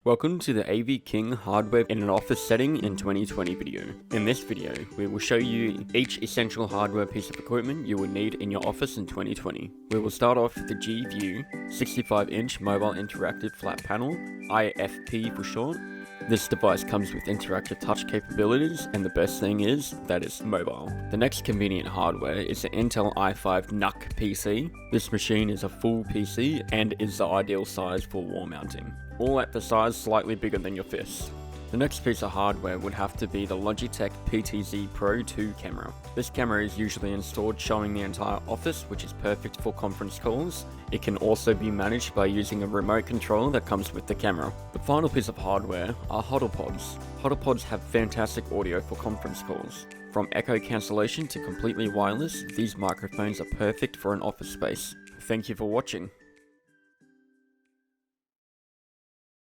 Welcome to the AV King hardware in an office setting in 2020 video. In this video, we will show you each essential hardware piece of equipment you will need in your office in 2020. We will start off with the GView 65-inch mobile interactive flat panel, IFP for short. This device comes with interactive touch capabilities, and the best thing is that it's mobile. The next convenient hardware is the Intel i5 NUC PC. This machine is a full PC and is the ideal size for wall mounting, all at the size slightly bigger than your fist. The next piece of hardware would have to be the Logitech PTZ Pro 2 camera. This camera is usually installed showing the entire office, which is perfect for conference calls. It can also be managed by using a remote control that comes with the camera. The final piece of hardware are HuddlePods. HuddlePods have fantastic audio for conference calls. From echo cancellation to completely wireless, these microphones are perfect for an office space. Thank you for watching.